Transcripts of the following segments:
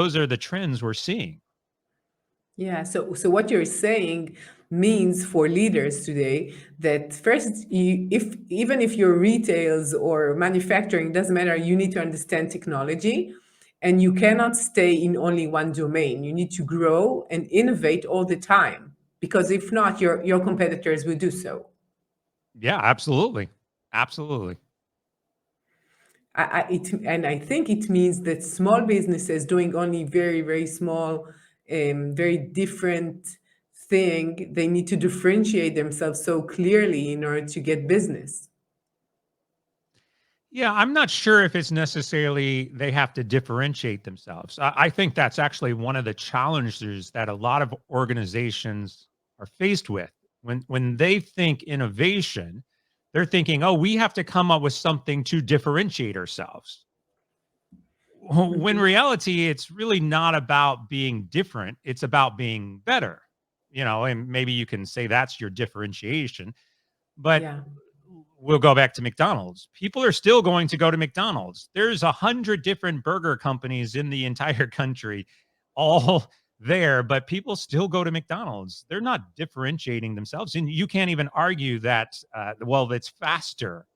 those are the trends we're seeing. Yeah, so what you're saying means for leaders today that first, if even if you're retails or manufacturing, doesn't matter, you need to understand technology, and you cannot stay in only one domain. You need to grow and innovate all the time, because if not, your competitors will do so. Yeah, absolutely. Absolutely. And I think it means that small businesses doing only very, very small, very different thing, they need to differentiate themselves so clearly in order to get business. Yeah, I'm not sure if it's necessarily they have to differentiate themselves. I think that's actually one of the challenges that a lot of organizations are faced with. When they think innovation, they're thinking, oh, we have to come up with something to differentiate ourselves. When Mhm. reality, it's really not about being different, it's about being better. And maybe you can say that's your differentiation, but Yeah. we'll go back to McDonald's. People are still going to go to McDonald's. There's 100 different burger companies in the entire country, all there, but people still go to McDonald's. They're not differentiating themselves. And you can't even argue that, well, it's faster.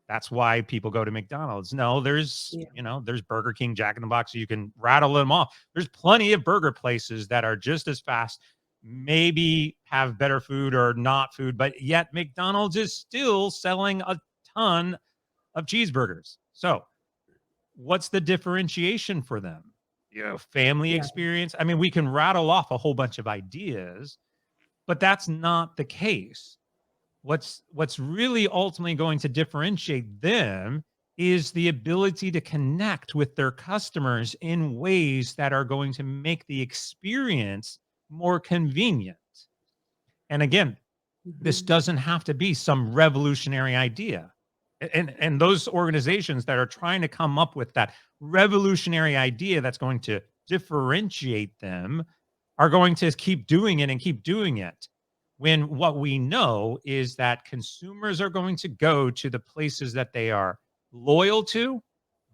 That's why people go to McDonald's. No, Yeah. there's Burger King, Jack in the Box. You can rattle them off. There's plenty of burger places that are just as fast, maybe have better food or not food, but yet McDonald's is still selling a ton of cheeseburgers. So, what's the differentiation for them? Family Yeah. experience. I mean, we can rattle off a whole bunch of ideas, but that's not the case. What's really ultimately going to differentiate them is the ability to connect with their customers in ways that are going to make the experience more convenient. And again, this Mhm. doesn't have to be some revolutionary idea. And those organizations that are trying to come up with that revolutionary idea that's going to differentiate them are going to keep doing it and keep doing it. When what we know is that consumers are going to go to the places that they are loyal to,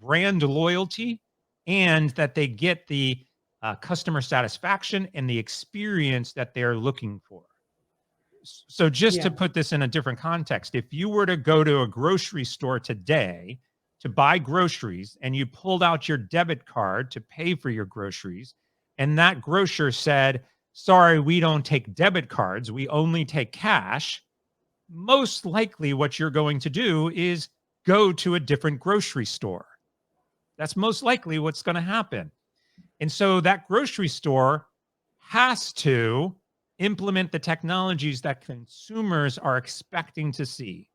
brand loyalty, and that they get the customer satisfaction and the experience that they're looking for. So just Yeah. to put this in a different context, if you were to go to a grocery store today to buy groceries and you pulled out your debit card to pay for your groceries, and that grocer said, sorry, we don't take debit cards, we only take cash, most likely what you're going to do is go to a different grocery store. That's most likely what's going to happen. And so that grocery store has to implement the technologies that consumers are expecting to see.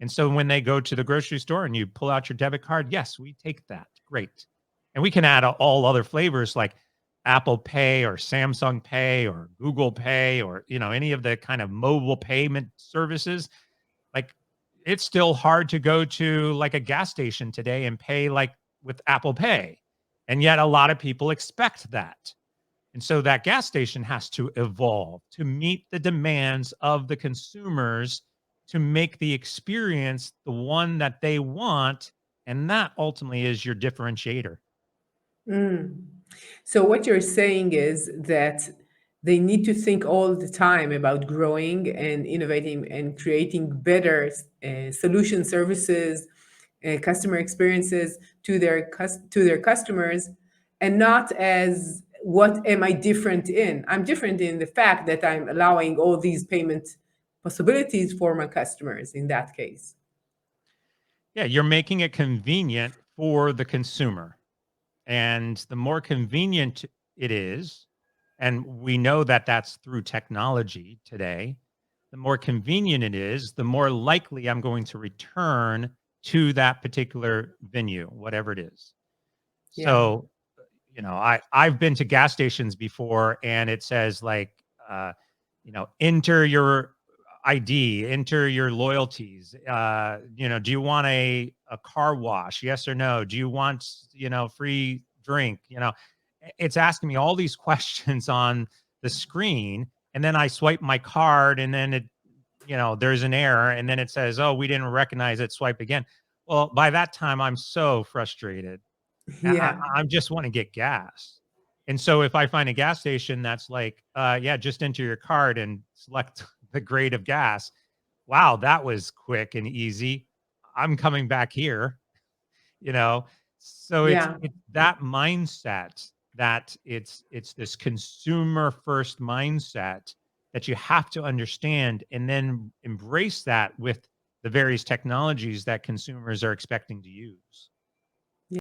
And so when they go to the grocery store and you pull out your debit card, yes, we take that. Great. And we can add all other flavors like Apple Pay or Samsung Pay or Google Pay or any of the kind of mobile payment services. Like it's still hard to go to like a gas station today and pay like with Apple Pay. And yet a lot of people expect that. And so that gas station has to evolve to meet the demands of the consumers to make the experience the one that they want. And that ultimately is your differentiator. Mm. So what you're saying is that they need to think all the time about growing and innovating and creating better solution services, customer experiences to their customers, and not as what am I different in? I'm different in the fact that I'm allowing all these payment possibilities for my customers in that case. Yeah, you're making it convenient for the consumer. And the more convenient it is, and we know that that's through technology today, the more convenient it is, the more likely I'm going to return to that particular venue, whatever it is. Yeah. So, I've been to gas stations before and it says like, enter your ID, enter your loyalties. Do you want a car wash? Yes or no? Do you want, free drink? It's asking me all these questions on the screen. And then I swipe my card and then there's an error. And then it says, oh, we didn't recognize it. Swipe again. Well, by that time, I'm so frustrated. Yeah. I just want to get gas. And so if I find a gas station that's like, yeah, just enter your card and select the grade of gas. Wow, that was quick and easy. I'm coming back here, you know. So Yeah. it's that mindset, that it's this consumer first mindset that you have to understand and then embrace that with the various technologies that consumers are expecting to use.